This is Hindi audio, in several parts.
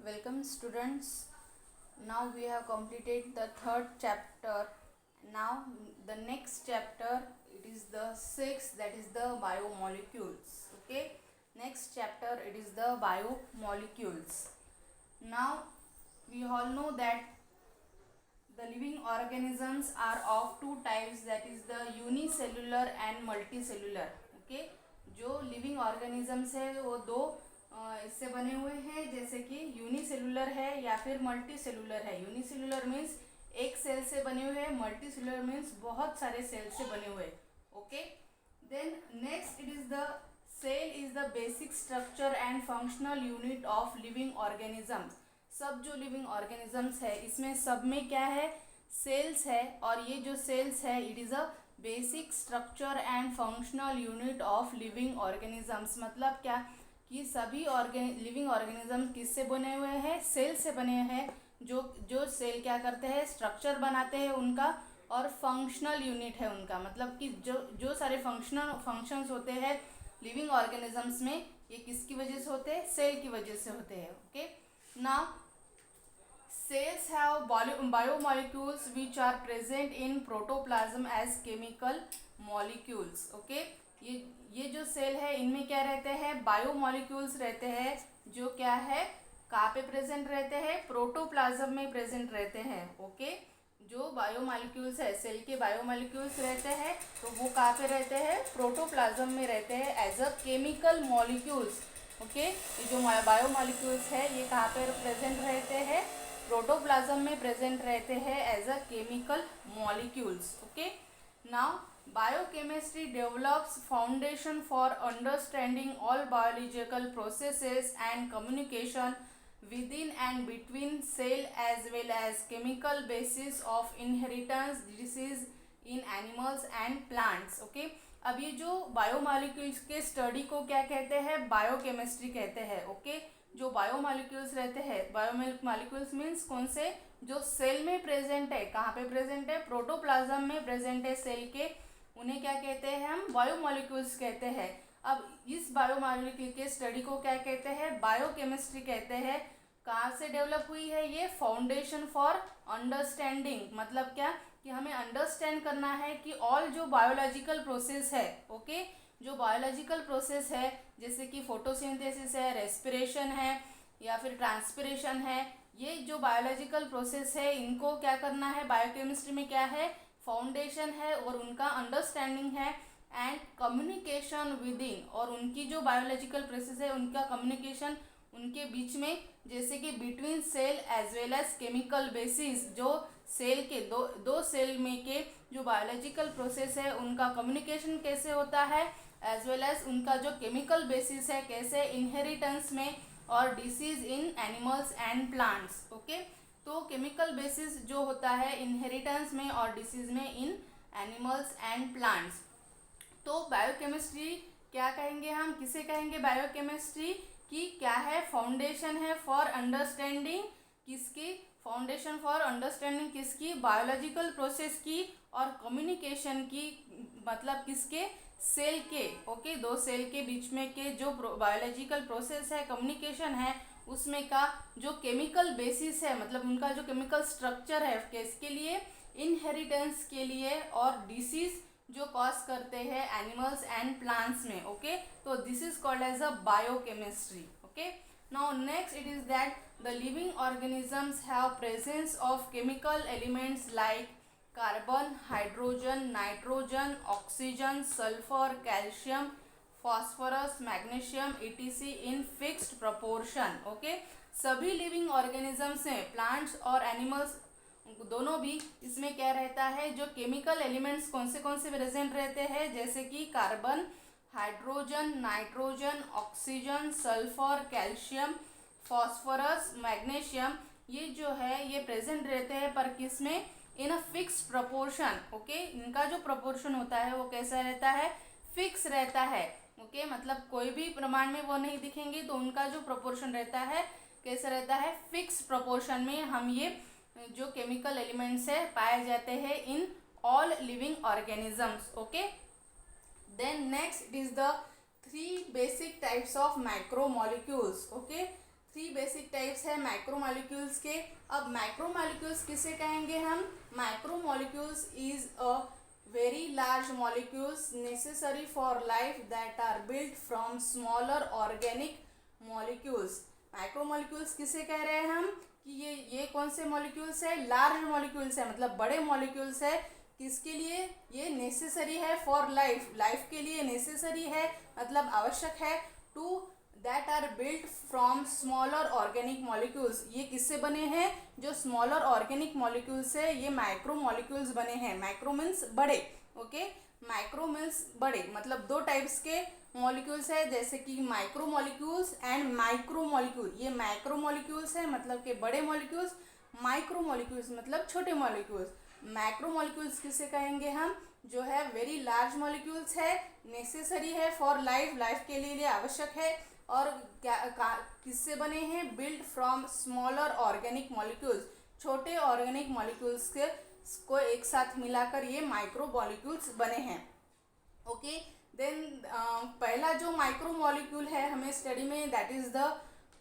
Welcome students. Now we have completed the third chapter. Now the next chapter, it is the sixth, that is the biomolecules. Okay, next chapter, it is the biomolecules. Now we all know that the living organisms are of two types, that is the unicellular and multicellular. Okay, जो लिविंग ऑर्गेनिजम्स है वो दो इससे बने हुए हैं, जैसे कि यूनिसेलुलर है या फिर मल्टी सेलुलर है। यूनिसेलुलर मीन्स एक सेल से बने हुए हैं, मल्टी सेलुलर मीन्स बहुत सारे सेल से बने हुए। Okay, then next it is the cell is the basic structure and functional unit of living organisms. सब जो लिविंग ऑर्गेनिजम्स है इसमें सब में क्या है, सेल्स है, और ये जो सेल्स है it is a basic structure and functional unit of living organisms. मतलब क्या कि सभी लिविंग ऑर्गेनिज्म किससे बने हुए हैं, सेल से बने हैं। जो जो सेल क्या करते हैं, स्ट्रक्चर बनाते हैं उनका, और फंक्शनल यूनिट है उनका। मतलब कि जो जो सारे फंक्शंस होते हैं लिविंग ऑर्गेनिजम्स में, ये किसकी वजह से होते हैं, सेल की वजह से होते हैं। Okay, now cells have biomolecules which are present in protoplasm as chemical molecules. Okay, ये जो सेल है इनमें क्या रहते हैं, बायोमोलिक्यूल्स रहते हैं, जो क्या है, कहाँ पे प्रेजेंट रहते हैं, प्रोटोप्लाज्म में प्रेजेंट रहते हैं। ओके, जो बायोमोलिक्यूल्स है, सेल के बायोमोलिक्यूल्स रहते हैं, तो वो कहाँ पे रहते हैं, प्रोटोप्लाज्म में रहते हैं as a chemical molecules. Okay, ये जो बायोमोलिक्यूल्स है ये कहाँ पे प्रेजेंट रहते हैं, प्रोटोप्लाज्म में प्रेजेंट रहते हैं as a chemical molecules. Okay, now biochemistry develops foundation for understanding all biological processes and communication within and between cell, as well as chemical basis of inheritance disease in animals and plants. Okay, अब ये जो बायोमोलिक्यूल्स के स्टडी को क्या कहते हैं, बायोकेमिस्ट्री कहते हैं। ओके, जो बायोमोलिक्यूल्स रहते हैं, बायोमोलिक्यूल्स मीन्स कौन से, जो सेल में प्रेजेंट है, कहाँ पे प्रेजेंट है, प्रोटोप्लाज्म में प्रेजेंट है सेल के, उन्हें क्या कहते हैं, हम बायोमोलिक्यूल्स कहते हैं। अब इस बायोमोलिक्यूल के स्टडी को क्या कहते हैं, बायोकेमिस्ट्री कहते हैं। कहाँ से डेवलप हुई है ये, फाउंडेशन फॉर अंडरस्टैंडिंग। मतलब क्या कि हमें अंडरस्टैंड करना है कि ऑल जो बायोलॉजिकल प्रोसेस है, ओके, जो बायोलॉजिकल प्रोसेस है, जैसे कि फोटोसिंथेसिस है, रेस्पिरेशन है, या फिर ट्रांसपिरेशन है, ये जो बायोलॉजिकल प्रोसेस है इनको क्या करना है, बायोकेमिस्ट्री में क्या है, फाउंडेशन है, और उनका अंडरस्टैंडिंग है। एंड कम्युनिकेशन विद इन, और उनकी जो बायोलॉजिकल प्रोसेस है उनका कम्युनिकेशन उनके बीच में, जैसे कि between cell as well as chemical basis, जो सेल के दो सेल में के जो बायोलॉजिकल प्रोसेस है उनका कम्युनिकेशन कैसे होता है, एज वेल एज उनका जो केमिकल बेसिस है कैसे, इनहेरिटेंस में और disease in animals and plants. Okay, तो केमिकल बेसिस जो होता है इनहेरिटेंस में और डिसीज में इन एनिमल्स एंड प्लांट्स। तो बायोकेमिस्ट्री क्या कहेंगे हम, किसे कहेंगे बायोकेमिस्ट्री, कि क्या है, फाउंडेशन है फॉर अंडरस्टैंडिंग किसकी, फाउंडेशन फॉर अंडरस्टैंडिंग किसकी, बायोलॉजिकल प्रोसेस की, और कम्युनिकेशन की, मतलब किसके, सेल के। ओके, दो सेल के बीच में के जो बायोलॉजिकल प्रोसेस है, कम्युनिकेशन है, उसमें का जो केमिकल बेसिस है, मतलब उनका जो केमिकल स्ट्रक्चर है, किसके लिए, इनहेरिटेंस के लिए, और डिसीज जो कॉज करते हैं एनिमल्स एंड प्लांट्स में। ओके, तो this is called as a biochemistry. Okay, now next it is that the living organisms have presence of chemical elements like carbon, hydrogen, nitrogen, oxygen, sulphur, calcium, phosphorus, magnesium etc in fixed proportion. Okay, सभी लिविंग ऑर्गेनिजम्स में, प्लांट्स और एनिमल्स दोनों भी, इसमें क्या रहता है, जो केमिकल एलिमेंट्स कौन से प्रेजेंट रहते हैं, जैसे कि carbon, hydrogen, nitrogen, oxygen, sulphur, calcium, phosphorus, magnesium, ये जो है ये प्रेजेंट रहते हैं, पर किस में, इन अ फिक्स प्रपोर्शन। ओके, इनका जो प्रपोर्शन होता है वो कैसा रहता है, फिक्स रहता है। ओके, मतलब कोई भी प्रमाण में वो नहीं दिखेंगे, तो उनका जो प्रपोर्शन रहता है कैसा रहता है, फिक्स प्रपोर्शन में हम ये जो केमिकल एलिमेंट्स है पाए जाते हैं in all living organisms. Okay, then next it is the three basic types of micromolecules. Okay, 3 basic types है मैक्रोमोलिक्यूल्स के। अब मैक्रोमोलिक्यूल्स किसे कहेंगे हम? Macromolecules is a very large molecules necessary for life that are built from smaller organic molecules। Micromolecules किसे कह रहे हैं हम कि ये कौन से मॉलिक्यूल्स है? लार्ज मॉलिक्यूल्स है, मतलब बड़े मॉलिक्यूल्स है। किसके लिए ये नेसेसरी है? फॉर लाइफ, लाइफ के लिए नेसेसरी है, मतलब आवश्यक है। To that are built from smaller organic molecules. ये किससे बने हैं? जो स्मॉलर ऑर्गेनिक मॉलिक्यूल्स है ये माइक्रो मॉलिक्यूल्स बने हैं। माइक्रो मीन्स बड़े, ओके। माइक्रो मीन्स बड़े, मतलब 2 टाइप्स के मॉलिक्यूल्स है, जैसे कि micro molecules and micro molecule. ये माइक्रो मॉलिक्यूल्स है मतलब के बड़े मॉलिक्यूल्स, माइक्रो मॉलिक्यूल्स मतलब छोटे मॉलिक्यूल्स। मैक्रो मॉलिक्यूल्स किसे कहेंगे हम? जो है वेरी लार्ज मॉलिक्यूल्स है, नेसेसरी है फॉर लाइफ, लाइफ के लिए आवश्यक है। और किससे बने हैं? Build from smaller organic molecules. छोटे ऑर्गेनिक मॉलिक्यूल्स के को एक साथ मिलाकर ये माइक्रो मॉलिक्यूल्स बने हैं, ओके। देन पहला जो माइक्रो मॉलिक्यूल है हमें स्टडी में, that is the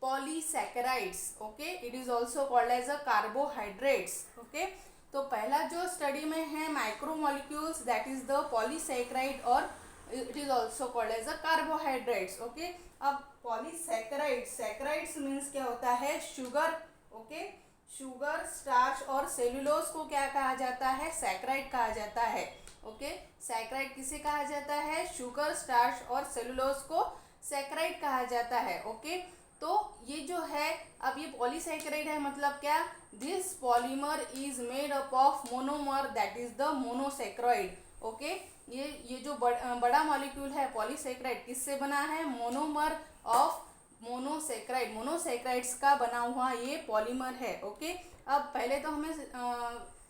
polysaccharides, okay. It is also called as a carbohydrates, okay. तो पहला जो स्टडी में है micro molecules, that is the polysaccharide और it is also called as a carbohydrates, okay. अब पॉलीसैकेराइड्स, सैकेराइड्स मीन्स क्या होता है? Sugar, okay. शुगर, स्टार्च और सेलुलोज को क्या कहा जाता है? सैकेराइड कहा जाता है, ओके। सैकेराइड किसे कहा जाता है? शुगर, स्टार्च और सेलुलोज को सैकेराइड कहा जाता है, ओके। तो ये जो है, अब ये पॉलीसैकेराइड है मतलब क्या? This polymer is made up of monomer, that is the monosaccharide, okay. ये जो बड़ा मॉलिक्यूल है पॉलीसैकेराइड किससे बना है? मोनोमर ऑफ मोनोसैकेराइड, मोनोसैकेराइड्स का बना हुआ ये पॉलीमर है, ओके। अब पहले तो हमें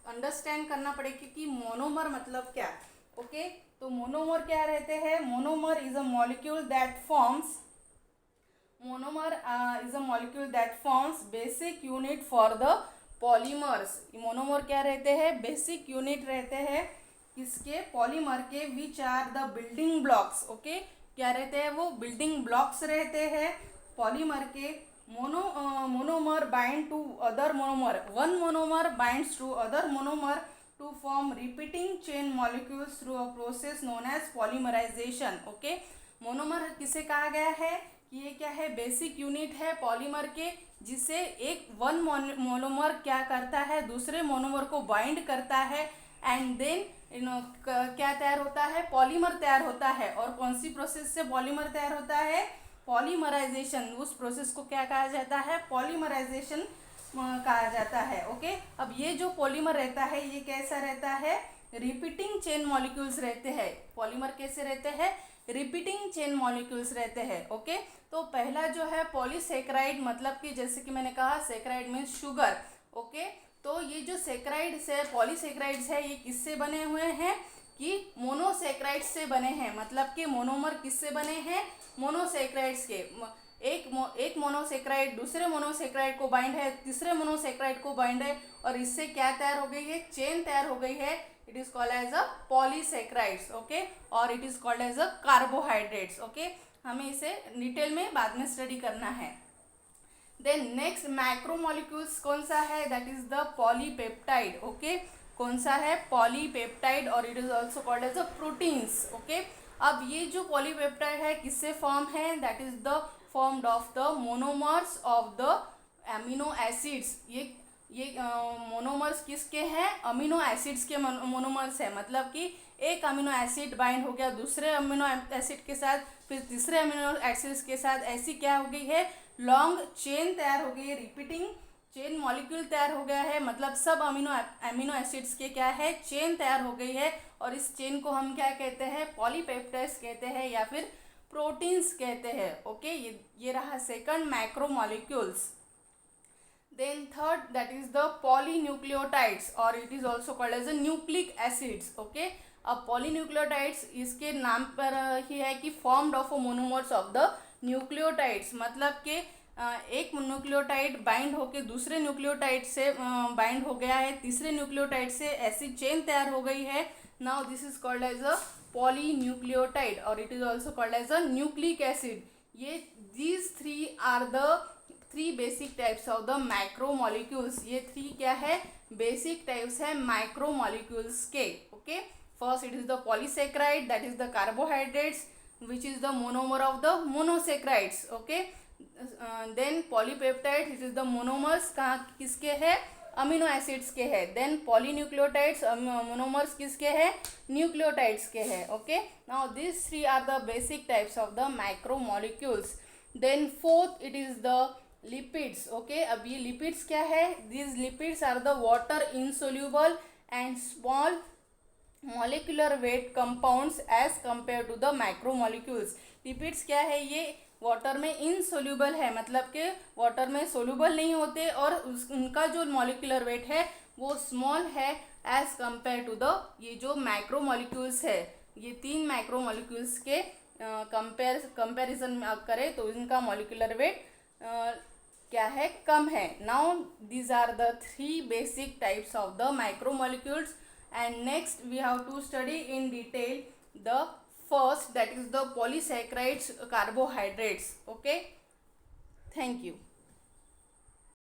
अंडरस्टैंड करना पड़ेगा कि मोनोमर मतलब क्या, ओके। तो मोनोमर क्या रहते हैं? Monomer is a molecule that forms basic unit for the polymers. Monomer क्या रहते हैं? बेसिक यूनिट रहते हैं किसके? पॉलीमर के। Which are the building blocks, okay. क्या रहते हैं वो? बिल्डिंग ब्लॉक्स रहते हैं पॉलीमर के। Monomer bind to other monomer, one monomer binds to other monomer to form repeating chain molecules through a process known as polymerization, okay. Monomer किसे कहा गया है कि ये क्या है? बेसिक यूनिट है पॉलीमर के, जिसे एक वन मोनोमर क्या करता है? दूसरे मोनोमर को बाइंड करता है एंड देन क्या तैयार होता है? पॉलीमर तैयार होता है। और कौन सी प्रोसेस से पॉलीमर तैयार होता है? पॉलीमराइजेशन। उस प्रोसेस को क्या कहा जाता है? पॉलीमराइजेशन कहा जाता है, ओके। अब ये जो पॉलीमर रहता है ये कैसा रहता है? रिपीटिंग चेन मॉलिक्यूल्स रहते हैं। पॉलीमर कैसे रहते हैं? रिपीटिंग चेन मॉलिक्यूल्स रहते हैं, ओके। तो पहला जो है पॉलीसैकेराइड, मतलब कि जैसे कि मैंने कहा सैकेराइड मीन्स शुगर, ओके। तो ये जो सैकेराइड्स है, पॉलीसैकेराइड्स है, ये किससे बने हुए हैं? कि मोनोसैकेराइड्स से बने हैं, मतलब कि मोनोमर किससे बने हैं? मोनोसैकेराइड्स के। एक मोनोसैकेराइड दूसरे मोनोसैकेराइड को बाइंड है, तीसरे मोनोसैकेराइड को बाइंड है, और इससे क्या तैयार हो गई है? चेन तैयार हो गई है। It is called as a polysaccharides, okay. और it is called as a carbohydrates, okay. हमें इसे डिटेल में बाद में स्टडी करना है। देन नेक्स्ट मैक्रोमोलिक्यूल्स कौन सा है? That is the polypeptide, okay. कौन सा है? पॉलीपेप्टाइड, और it is also called as a proteins, okay. अब ये जो पॉलीपेप्टाइड है किससे फॉर्म है? That is the formed of the monomers of the amino acids. ये मोनोमर्स किसके हैं? अमीनो एसिड्स के मोनोमर्स है, मतलब कि एक अमीनो एसिड बाइंड हो गया दूसरे अमीनो एसिड के साथ, फिर तीसरे अमीनो एसिड्स के साथ, ऐसी क्या हो गई है? लॉन्ग चेन तैयार हो गई है, रिपीटिंग चेन मॉलिक्यूल तैयार हो गया है, मतलब सब अमीनो एसिड्स के क्या है? चेन तैयार हो गई है। और इस चेन को हम क्या कहते हैं? पॉलीपेप्टाइड्स कहते हैं या फिर प्रोटीन्स कहते हैं, ओके। ये रहा second macromolecules. Then third, that is the polynucleotides, और it is also called as a nucleic acids, okay। अब polynucleotides इसके नाम पर ही है कि formed of monomers of the nucleotides, मतलब कि एक न्यूक्लियोटाइड बाइंड होके दूसरे न्यूक्लियोटाइड से बाइंड हो गया है, तीसरे न्यूक्लियोटाइड से ऐसी चेन तैयार हो गई है। Now this is called as a polynucleotide, और it is also called as a nucleic acid. ये these three are the three basic types of the micromolecules. ये थ्री क्या है, बेसिक टाइप्स है माइक्रोमोलिक्यूल्स के। Okay, first it is the polysaccharide, that is the carbohydrates which is the monomer of the monosaccharides. Okay, then polypeptides, it is the monomers कहाँ किसके है, अमीनो एसिड्स के है। देन पॉलीन्यूक्लियोटाइड्स, मोनोमर्स किसके है, न्यूक्लियोटाइड्स के है। Okay, now this three are the basic types of the micromolecules. Then fourth it is the lipids. Okay, अब ये लिपिड्स क्या है, this lipids are the water insoluble and small molecular weight compounds as compared to the macromolecules। Lipids क्या है, ये वाटर में इनसोल्यूबल है, मतलब कि वाटर में सोल्यूबल नहीं होते और उनका जो मॉलिक्यूलर वेट है वो स्मॉल है एज कंपेयर टू द ये जो माइक्रोमोलिक्यूल्स है। ये तीन माइक्रोमोलिक्यूल्स के कंपेरिजन में आप करें तो इनका मॉलिक्यूलर वेट क्या है, कम है। Now these are the three basic types of the micromolecules. And next we have to study in detail the first, that is the polysaccharides carbohydrates. Okay, thank you.